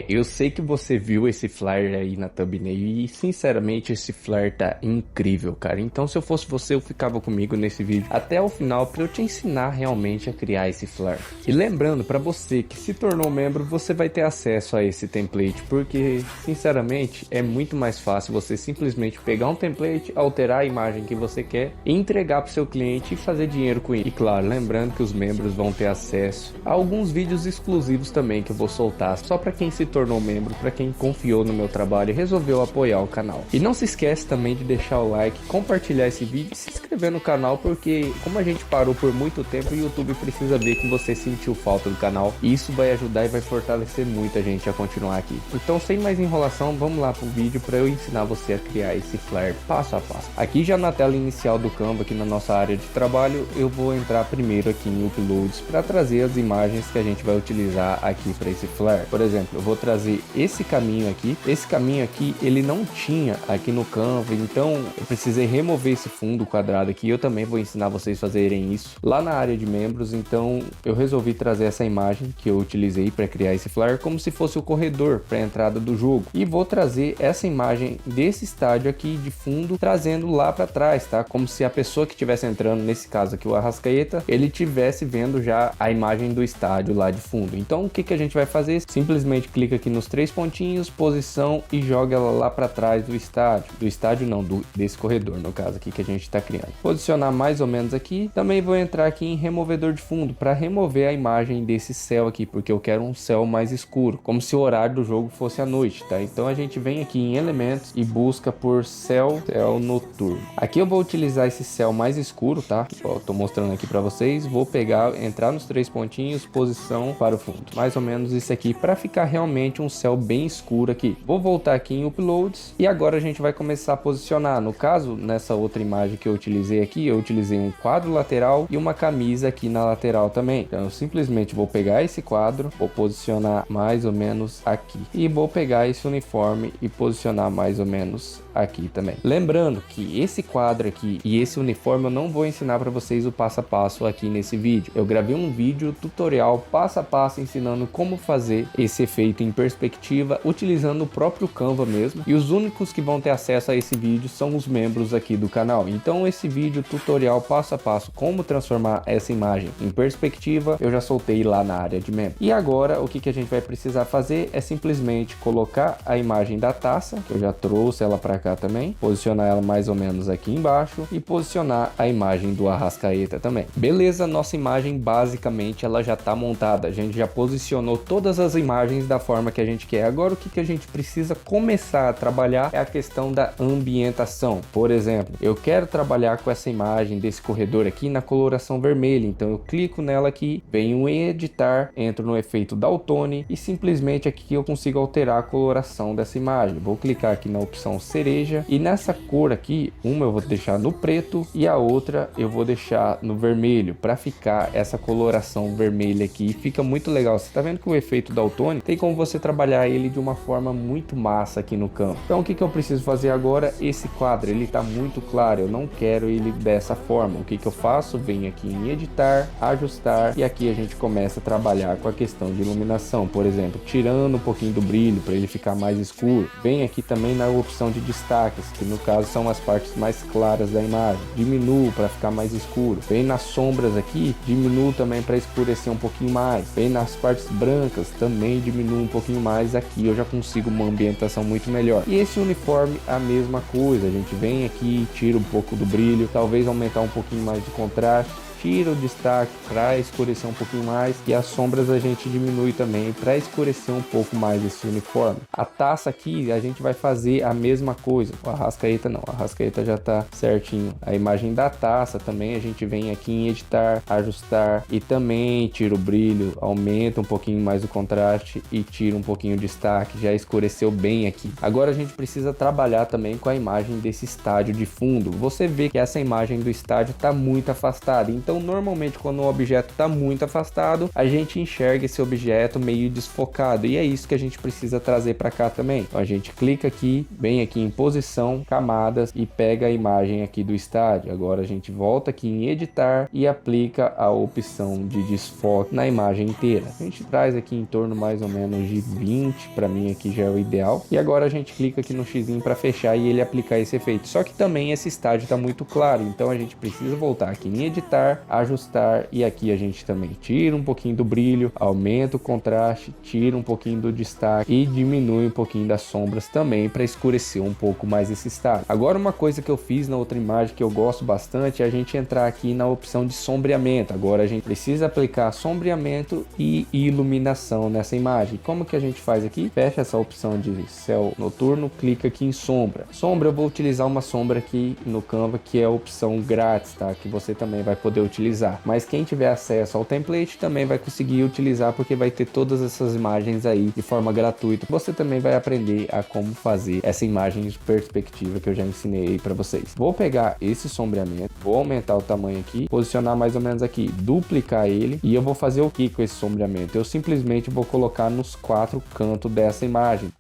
Eu sei que você viu esse flyer aí na thumbnail e sinceramente esse flyer tá incrível, cara. Então se eu fosse você, eu ficava comigo nesse vídeo até o final pra eu te ensinar realmente a criar esse flyer. E lembrando, pra você que se tornou membro, você vai ter acesso a esse template, porque sinceramente é muito mais fácil você simplesmente pegar um template, alterar a imagem que você quer e entregar pro seu cliente e fazer dinheiro com isso. E claro, lembrando que os membros vão ter acesso a alguns vídeos exclusivos também que eu vou soltar só para quem se tornou membro, para quem confiou no meu trabalho e resolveu apoiar o canal. E não se esquece também de deixar o like, compartilhar esse vídeo e se inscrever no canal, porque como a gente parou por muito tempo, o YouTube precisa ver que você sentiu falta do canal e isso vai ajudar e vai fortalecer muito a gente a continuar aqui. Então sem mais enrolação, vamos lá pro vídeo para eu ensinar você a criar esse flyer passo a passo. Aqui já na tela inicial do Canva, aqui na nossa área de trabalho, eu vou entrar primeiro aqui em Uploads para trazer as imagens que a gente vai utilizar aqui para esse flyer. Por exemplo, eu vou trazer esse caminho aqui. Esse caminho aqui, ele não tinha aqui no Canva, então eu precisei remover esse fundo quadrado aqui. Eu também vou ensinar vocês a fazerem isso lá na área de membros, então eu resolvi trazer essa imagem que eu utilizei para criar esse flyer como se fosse o corredor para a entrada do jogo. E vou trazer essa imagem desse estádio aqui de fundo, trazendo lá para trás, tá? Como se a pessoa que estivesse entrando, nesse caso aqui o Arrascaeta, ele estivesse vendo já a imagem do estádio lá de fundo. Então o que a gente vai fazer? Simplesmente clica aqui nos três pontinhos, posição e joga ela lá para trás do estádio. Do estádio não, desse corredor, no caso aqui que a gente está criando. Posicionar mais ou menos aqui. Também vou entrar aqui em removedor de fundo para remover a imagem desse céu aqui, porque eu quero um céu mais escuro, como se o horário do jogo fosse à noite, tá? Então a gente vem aqui em elementos e busca por céu noturno. Aqui eu vou utilizar esse céu mais escuro, tá? Ó, tô mostrando aqui para vocês. Vou pegar, entrar nos três pontinhos, posição para o fundo. Mais ou menos isso aqui para ficar realmente um céu bem escuro aqui. Vou voltar aqui em Uploads e agora a gente vai começar a posicionar. No caso, nessa outra imagem que eu utilizei aqui, eu utilizei um quadro lateral e uma camisa aqui na lateral também. Então eu simplesmente vou pegar esse quadro, vou posicionar mais ou menos aqui e vou pegar esse uniforme e posicionar mais ou menos aqui também. Lembrando que esse quadro aqui e esse uniforme eu não vou ensinar para vocês o passo a passo aqui nesse vídeo. Eu gravei um vídeo tutorial passo a passo ensinando como fazer esse efeito em perspectiva utilizando o próprio Canva mesmo, e os únicos que vão ter acesso a esse vídeo são os membros aqui do canal. Então esse vídeo tutorial passo a passo como transformar essa imagem em perspectiva eu já soltei lá na área de membros. E agora o que a gente vai precisar fazer é simplesmente colocar a imagem da taça, que eu já trouxe ela para cá também, posicionar ela mais ou menos aqui embaixo e posicionar a imagem do Arrascaeta também. Beleza, nossa imagem basicamente ela já está montada, a gente já posicionou todas as imagens da forma que a gente quer. Agora o que a gente precisa começar a trabalhar é a questão da ambientação. Por exemplo, eu quero trabalhar com essa imagem desse corredor aqui na coloração vermelha, então eu clico nela aqui, venho em editar, entro no efeito Daltone e simplesmente aqui eu consigo alterar a coloração dessa imagem. Vou clicar aqui na opção cereja e nessa cor aqui, uma eu vou deixar no preto e a outra eu vou deixar no vermelho para ficar essa coloração vermelha aqui. Fica muito legal. Você tá vendo que o efeito Daltone tem como você trabalhar ele de uma forma muito massa aqui no campo. Então o que eu preciso fazer agora? Esse quadro ele tá muito claro, eu não quero ele dessa forma. O que eu faço? Venho aqui em editar, ajustar e aqui a gente começa a trabalhar com a questão de iluminação, por exemplo, tirando um pouquinho do brilho para ele ficar mais escuro. Vem aqui também na opção de destaques, que no caso são as partes mais claras da imagem, diminuo para ficar mais escuro. Vem nas sombras aqui, diminuo também para escurecer um pouquinho mais. Vem nas partes brancas, também diminuo um pouquinho mais. Aqui eu já consigo uma ambientação muito melhor. E esse uniforme a mesma coisa, a gente vem aqui, tira um pouco do brilho, talvez aumentar um pouquinho mais de contraste, tira o destaque para escurecer um pouquinho mais e as sombras a gente diminui também para escurecer um pouco mais esse uniforme. A taça aqui a gente vai fazer a mesma coisa. O Arrascaeta não, a Arrascaeta já tá certinho. A imagem da taça também a gente vem aqui em editar, ajustar e também tira o brilho, aumenta um pouquinho mais o contraste e tira um pouquinho o destaque, já escureceu bem aqui. Agora a gente precisa trabalhar também com a imagem desse estádio de fundo. Você vê que essa imagem do estádio tá muito afastada, então Então normalmente quando o objeto está muito afastado, a gente enxerga esse objeto meio desfocado, e é isso que a gente precisa trazer para cá também. Então a gente clica aqui, vem aqui em posição, camadas e pega a imagem aqui do estádio. Agora a gente volta aqui em editar e aplica a opção de desfoque na imagem inteira. A gente traz aqui em torno mais ou menos de 20, para mim aqui já é o ideal. E agora a gente clica aqui no xizinho para fechar e ele aplicar esse efeito. Só que também esse estádio está muito claro, então a gente precisa voltar aqui em editar, ajustar, e aqui a gente também tira um pouquinho do brilho, aumenta o contraste, tira um pouquinho do destaque e diminui um pouquinho das sombras também para escurecer um pouco mais esse estádio. Agora uma coisa que eu fiz na outra imagem que eu gosto bastante é a gente entrar aqui na opção de sombreamento. Agora a gente precisa aplicar sombreamento e iluminação nessa imagem. Como que a gente faz aqui? Fecha essa opção de céu noturno, clica aqui em sombra. Sombra, eu vou utilizar uma sombra aqui no Canva que é a opção grátis, tá? Que você também vai poder utilizar. Mas quem tiver acesso ao template também vai conseguir utilizar, porque vai ter todas essas imagens aí de forma gratuita. Você também vai aprender a como fazer essa imagem de perspectiva que eu já ensinei aí para vocês. Vou pegar esse sombreamento, vou aumentar o tamanho aqui, posicionar mais ou menos aqui, duplicar ele, e eu vou fazer o que com esse sombreamento? Eu simplesmente vou colocar nos 4 cantos dessa imagem.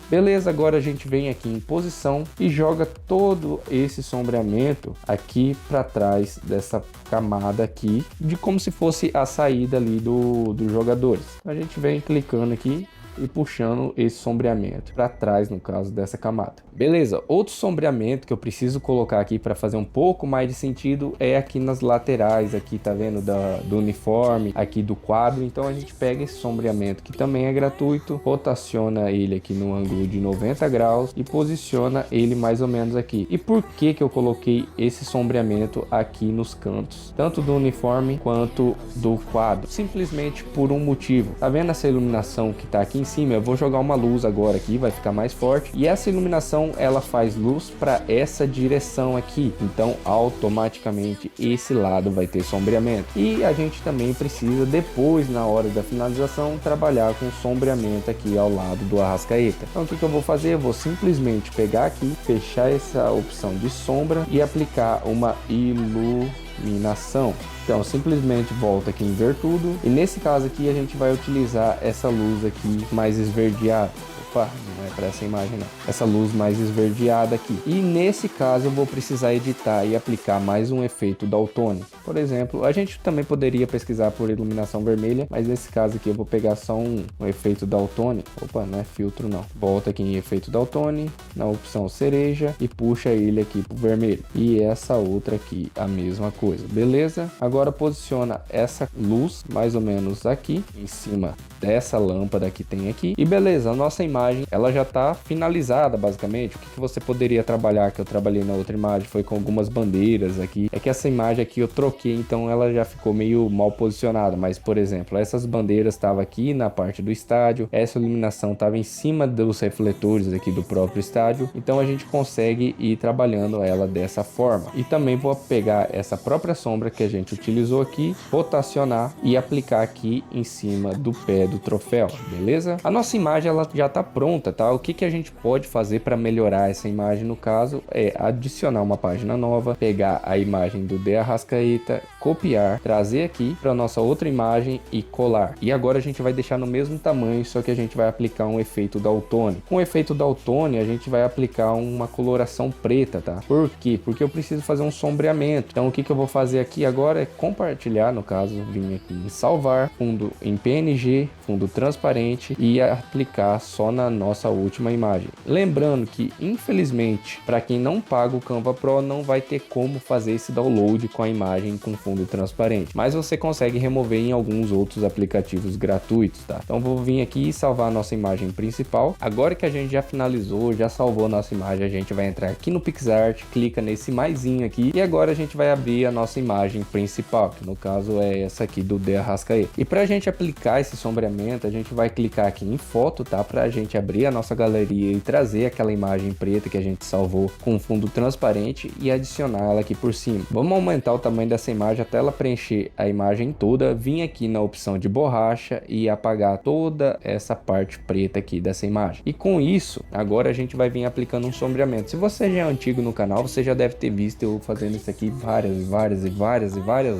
Beleza, agora a gente vem aqui em posição e joga todo esse sombreamento aqui para trás dessa camada aqui, de como se fosse a saída ali dos jogadores. A gente vem clicando aqui e puxando esse sombreamento para trás, no caso dessa camada. Beleza, outro sombreamento que eu preciso colocar aqui para fazer um pouco mais de sentido é aqui nas laterais, aqui tá vendo do uniforme, aqui do quadro. Então a gente pega esse sombreamento que também é gratuito, rotaciona ele aqui no ângulo de 90 graus e posiciona ele mais ou menos aqui. E por que que eu coloquei esse sombreamento aqui nos cantos, tanto do uniforme quanto do quadro? Simplesmente por um motivo. Tá vendo essa iluminação que tá aqui em cima? Eu vou jogar uma luz agora aqui, vai ficar mais forte, e essa iluminação ela faz luz para essa direção aqui, então automaticamente esse lado vai ter sombreamento. E a gente também precisa depois, na hora da finalização, trabalhar com sombreamento aqui ao lado do Arrascaeta. Então o que eu vou fazer? Eu vou simplesmente pegar aqui, fechar essa opção de sombra e aplicar uma iluminação. Então simplesmente volta aqui em ver tudo, e nesse caso aqui a gente vai utilizar essa luz aqui mais esverdeada. Opa, não é para essa imagem não, essa luz mais esverdeada aqui. E nesse caso eu vou precisar editar e aplicar mais um efeito Daltone. Por exemplo, a gente também poderia pesquisar por iluminação vermelha, mas nesse caso aqui eu vou pegar só um efeito Daltone. Opa, não é filtro não. Volta aqui em efeito Daltone, na opção cereja, e puxa ele aqui pro vermelho. E essa outra aqui a mesma coisa, beleza? Agora posiciona essa luz mais ou menos aqui em cima dessa lâmpada que tem aqui, e beleza, a nossa imagem ela já está finalizada basicamente. O que você poderia trabalhar, que eu trabalhei na outra imagem, foi com algumas bandeiras aqui. É que essa imagem aqui eu troquei, então ela já ficou meio mal posicionada, mas por exemplo, essas bandeiras estavam aqui na parte do estádio, essa iluminação estava em cima dos refletores aqui do próprio estádio, então a gente consegue ir trabalhando ela dessa forma. E também vou pegar essa própria sombra que a gente utilizou aqui, rotacionar e aplicar aqui em cima do pé do troféu, beleza? A nossa imagem ela já está pronta, tá? O que que a gente pode fazer para melhorar essa imagem, no caso, é adicionar uma página nova, pegar a imagem do De Arrascaeta, copiar, trazer aqui para nossa outra imagem e colar. E agora a gente vai deixar no mesmo tamanho, só que a gente vai aplicar um efeito Daltone. Com o efeito Daltone, a gente vai aplicar uma coloração preta, tá? Por quê? Porque eu preciso fazer um sombreamento. Então o que que eu vou fazer aqui agora é compartilhar, no caso, vim aqui em salvar, fundo em PNG, fundo transparente, e aplicar só na nossa última imagem. Lembrando que, infelizmente, para quem não paga o Canva Pro, não vai ter como fazer esse download com a imagem com fundo transparente, mas você consegue remover em alguns outros aplicativos gratuitos, tá? Então vou vir aqui e salvar a nossa imagem principal. Agora que a gente já finalizou, já salvou a nossa imagem, a gente vai entrar aqui no PixArt, clica nesse maisinho aqui, e agora a gente vai abrir a nossa imagem principal, que no caso é essa aqui do De Arrascaeta. E para a gente aplicar esse sombreamento, sombreamento, a gente vai clicar aqui em foto, tá? Pra gente abrir a nossa galeria e trazer aquela imagem preta que a gente salvou com fundo transparente e adicionar ela aqui por cima. Vamos aumentar o tamanho dessa imagem até ela preencher a imagem toda, vim aqui na opção de borracha e apagar toda essa parte preta aqui dessa imagem. E com isso, agora a gente vai vir aplicando um sombreamento. Se você já é antigo no canal, você já deve ter visto eu fazendo isso aqui várias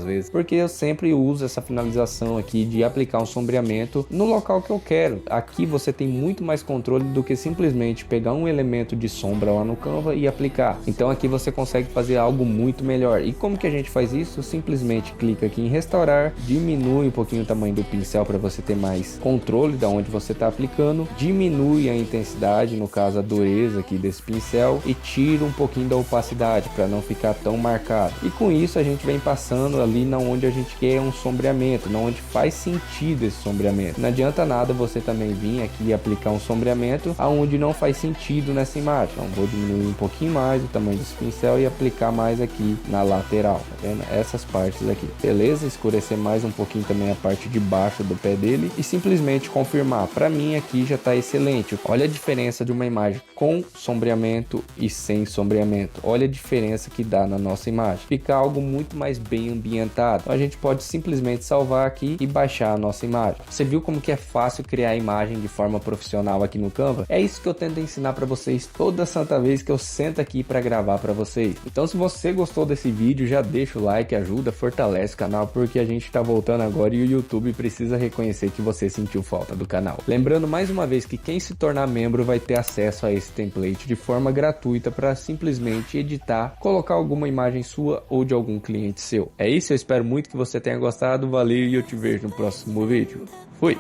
vezes, porque eu sempre uso essa finalização aqui de aplicar um sombreamento no local que eu quero. Aqui você tem muito mais controle do que simplesmente pegar um elemento de sombra lá no Canva e aplicar. Então aqui você consegue fazer algo muito melhor. E como que a gente faz isso? Simplesmente clica aqui em restaurar, diminui um pouquinho o tamanho do pincel para você ter mais controle de onde você está aplicando, diminui a intensidade, no caso a dureza aqui desse pincel, e tira um pouquinho da opacidade para não ficar tão marcado. E com isso a gente vem passando ali na onde a gente quer um sombreamento, na onde faz sentido esse sombreamento. Não adianta nada você também vir aqui e aplicar um sombreamento aonde não faz sentido nessa imagem. Então vou diminuir um pouquinho mais o tamanho desse pincel e aplicar mais aqui na lateral, tá vendo? Essas partes aqui, beleza? Escurecer mais um pouquinho também a parte de baixo do pé dele e simplesmente confirmar. Para mim aqui já tá excelente. Olha a diferença de uma imagem com sombreamento e sem sombreamento. Olha a diferença que dá na nossa imagem. Fica algo muito mais bem ambientado. Então a gente pode simplesmente salvar aqui e baixar a nossa imagem. Você viu como que é fácil criar a imagem de forma profissional aqui no Canva? É isso que eu tento ensinar para vocês toda santa vez que eu sento aqui para gravar para vocês. Então se você gostou desse vídeo, já deixa o like, ajuda, fortalece o canal, porque a gente tá voltando agora e o YouTube precisa reconhecer que você sentiu falta do canal. Lembrando mais uma vez que quem se tornar membro vai ter acesso a esse template de forma gratuita para simplesmente editar, colocar alguma imagem sua ou de algum cliente seu. É isso, eu espero muito que você tenha gostado, valeu e eu te vejo no próximo vídeo. Fui!